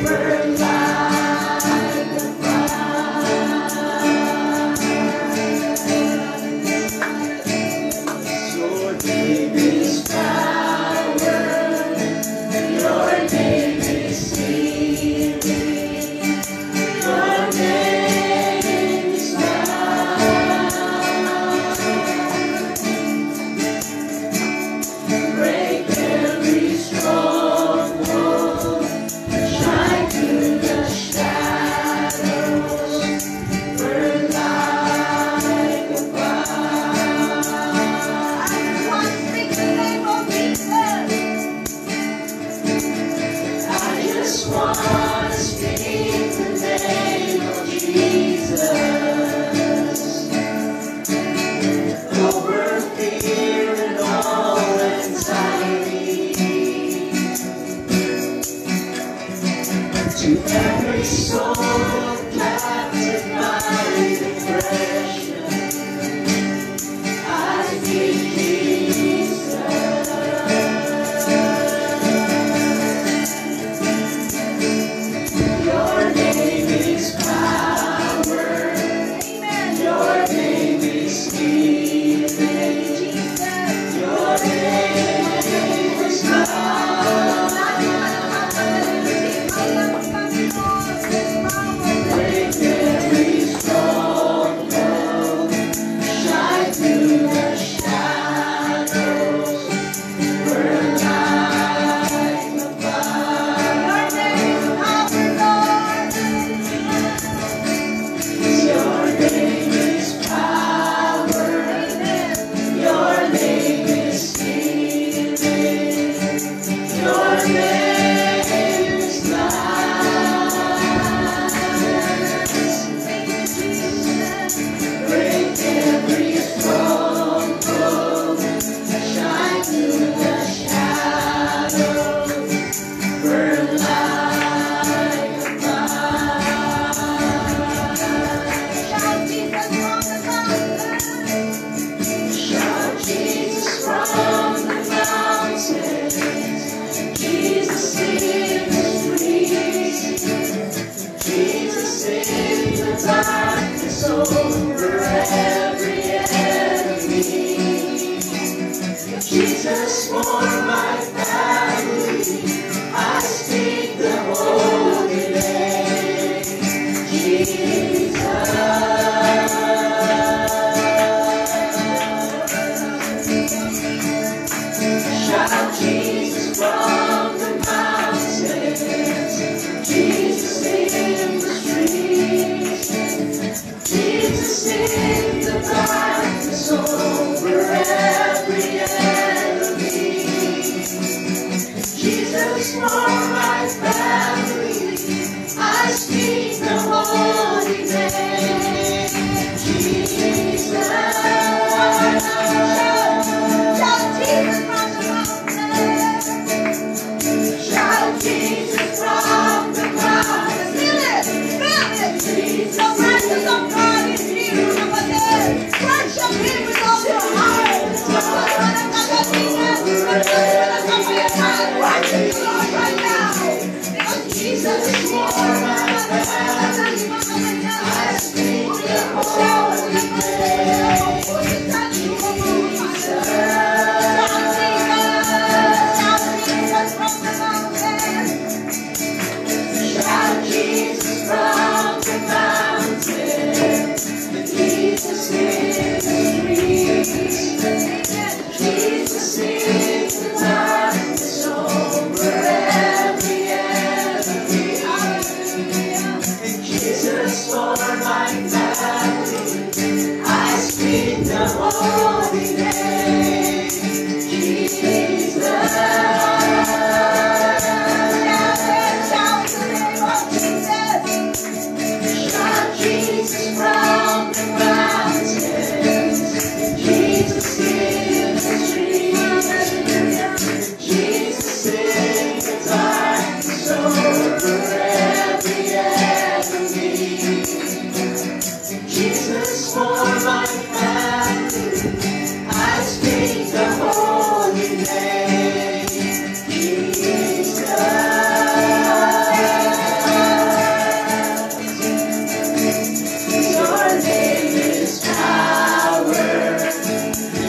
Burn like a Your name is power. Your name is healing. Your name is life. Break every stronghold. Shine through the shadows. Burn like a fire. I just want to speak the name of Jesus. I just want to speak the name of Jesus over fear and all anxiety. To every soul captive by depression, I speak Jesus. Your name is power. Your name is healing. Your name is love. darkness over every enemy. Jesus, for my family, I speak the holy name. Jesus. Shout Jesus from the mountains, Jesus in the streets, Jesus in the darkness over every enemy. Jesus for my family, I speak the holy name. Jesus. Shout Jesus from the mountains. Feel it, feel it. The presence of God is here. Worship Him with all your heart. Worship the Lord right now. Because Jesus is more than I speak the holy name. Shout Jesus from the mountains, Jesus in the streets, Jesus in the darkness over every enemy. Jesus for my family, I speak the holy name. Jesus. Shout Jesus from the mountains, Jesus in the streets, Jesus in the darkness over every enemy. Jesus for my family, I speak the holy name. Jesus. Your name is power.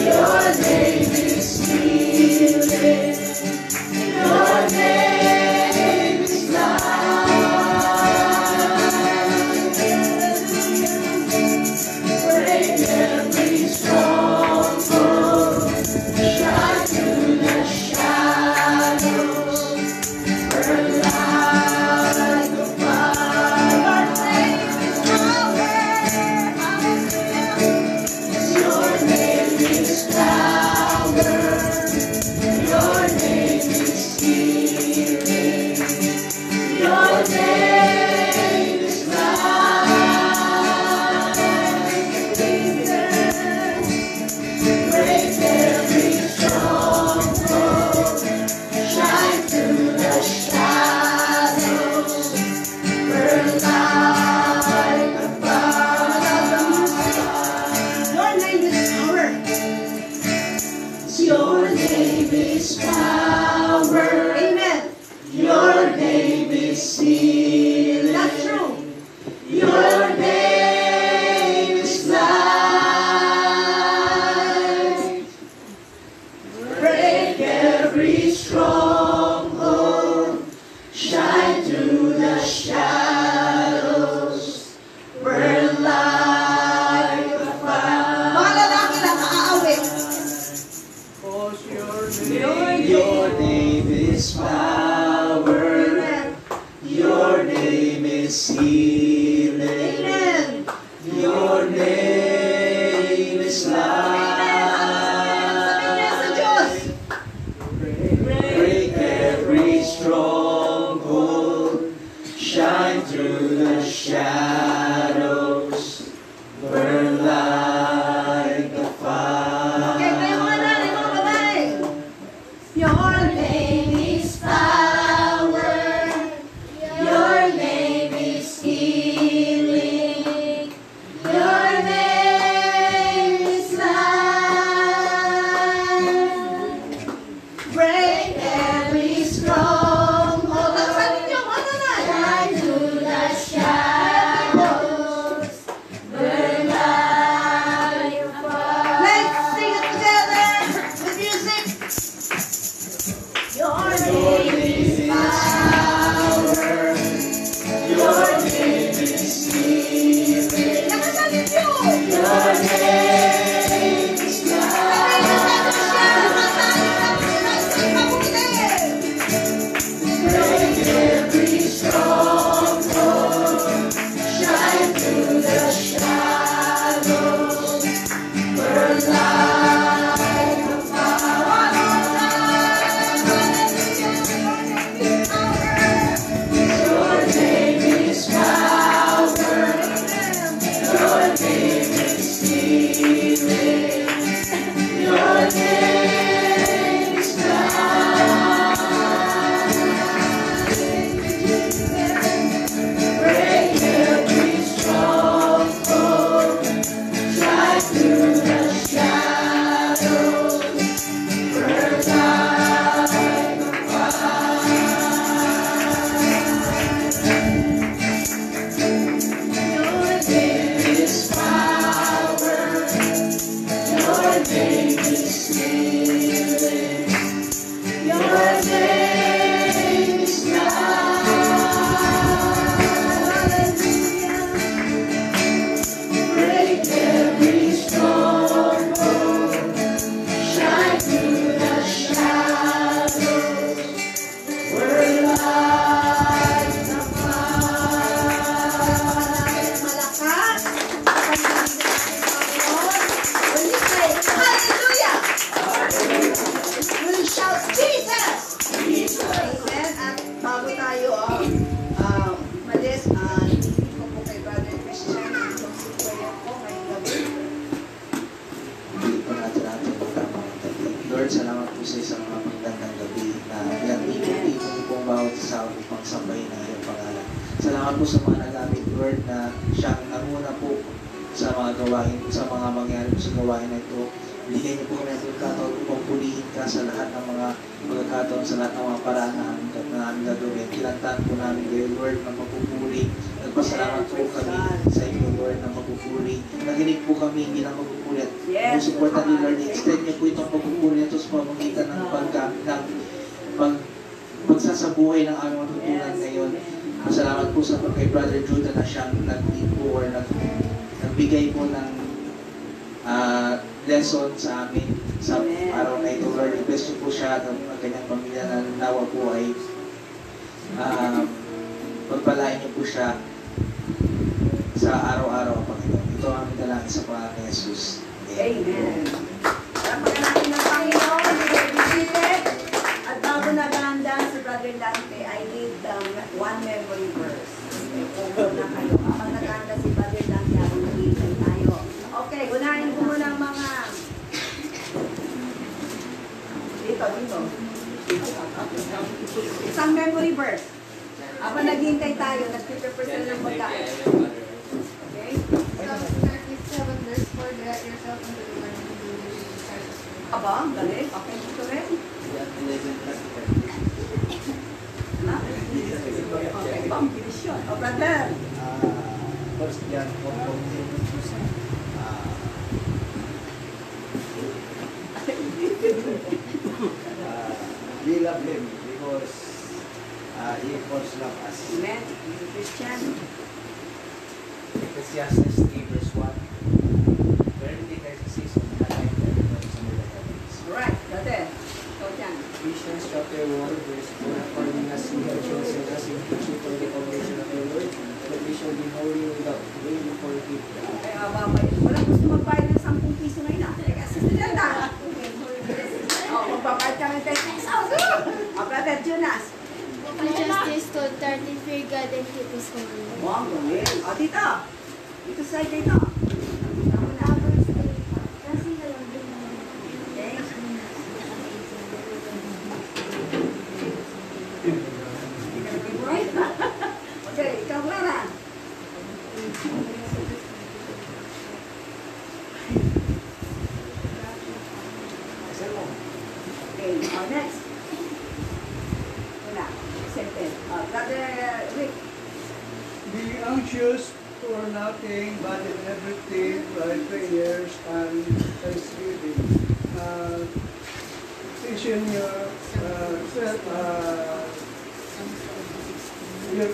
Your name is healing. Your name is life. Break every stronghold. Shine through the shadows. Burn like a fire. Your name is power. Your name is healing. Your name is life. Break every stronghold. Shine through the shadows. Burn like a fire. Your name is power. Your name is power. Amen. Your name is healing. That's true. Your name is life. Break every stronghold. Shine through the shadows. Burn like a fire. Malalaki lang aawit. Your name is power. Your name is healing. Your name is life. Break every stronghold. Shine through the shadows. Burn like a fire. Your name is power. Your name is healing. Salamat po sa mga nagamit, Lord, na siyang nanguna po sa mga gawain, sa mga mangyari po sa gawain na ito. Binigyan niyo po kami ng pagkakataon upang pulihin ka sa lahat ng mga pagkakataon, sa lahat ng mga paraan na aming gagawin. Kinantahan po namin kayo, Lord, ng pagpupuri. Nagpasalamat po kami sa inyo, Lord, ng pagpupuri. Nakinig po kami, hindi ng pagpupuri. At most importantly, Lord, extend niyo po itong pagpupuri nito sa pamamagitan ng pagsasabuhay ng aming matutunan ngayon. Masalamat po sa kay Brother Judah na siyang nag-lead po or nagbigay po ng lesson sa amin sa araw na ito. Lord, i-bless niyo po siya at ang kanyang pamilya na nawa po ay pagpalain niyo po siya sa araw-araw, Panginoon. Ito ang aming dalangin sa pangalan ni Jesus. Amen. Salamat natin ng Panginoon. At bago nagahanda si Brother Dante, I need one memory verse. Okay, kung na kayo. Habang nagahanda si Brother Dante, habang nag-iintay tayo. Okay, unahin ko muna ang mga dito. Isang memory verse. Habang naghihintay tayo, nag-prepare sila ng pagkain. Okay? Psalm 37 verse 4, direct yourself into the Lord and He will lead you in paths of righteousness. Aba, galing. Okay, ito rin. Okay, bang, bilis yun. O, brother. First John 4:14. We love Him because He first loved us. Amen. Christian. Ecclesiastes 3 verse 1. Verily there is a season and a time for everyone is under the heavens. Alright, brother. Ikaw dyan. Ephesians chapter 1 verse 4, according as He has chosen us in preaching for the salvation of our Lord, that we shall be holy without blame before Him. Ay, walang gusto magbayad ng 10 piso ngayon ah. Teka, sister na. Magbabayad ka ng 10 pesos. O, brother Jonas. Justice to 30, fear God and keep His commandments. Wow, galing. O, dito. Dito sa dito. Proverbs 8, kasi lang din naman. Okay. Okay, ikaw Lara. Okay, next. Wala. Sentence. Brother Rick. Be anxious for nothing, but in everything by prayers and thanksgiving. Petition your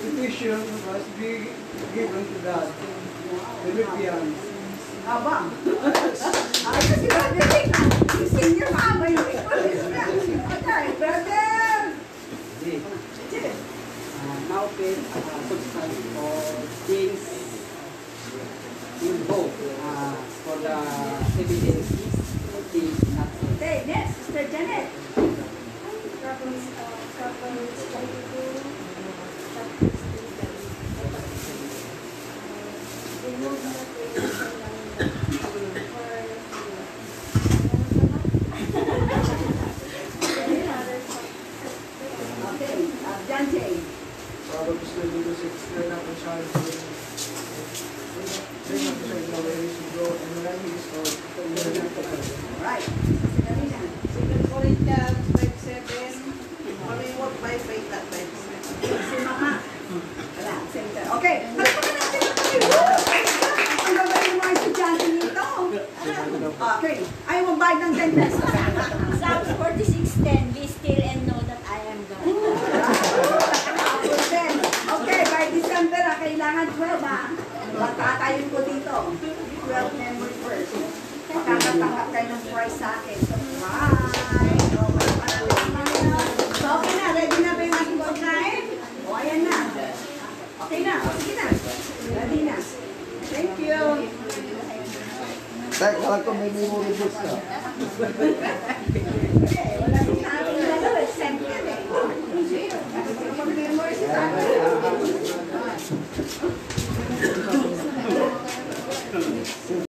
petition must be given to God. Philippians. Aba. Ayos si Brother Rick. Yung senior pa ba yung ikaw? Okay, brother. Now faith substance or things in hope for the evidence of things not seen. Okay, next, Sister Janet. Proverbs 22, chapter 3. Remove the praise from the Okay, John Jay. Proverbs 22:6. Learn not to shine for him. Learn not to shine the ways you go, and learn his thought. Alright, Sister Karina. 2 Corinthians 5:7. Maliwag by faith, not by sight. Si Mama. Wala, center. Okay, palapagin natin ito kayo. Ang gagawin ng mga estudyante nito. Okay, ayaw magbayad ng 10 pesos. Psalms 46:10, be still and know that I am God. Okay, by December, kailangan 12 Patatayin ko dito. 12 memory first. Makakatanggap kayo ng prize sa akin. Surprise! So, okay na. Ready na ba yung ating pagkain? O, ayan na. Okay na. Sige na. Ready na. Thank you. Kaya lang kung may memory books ka.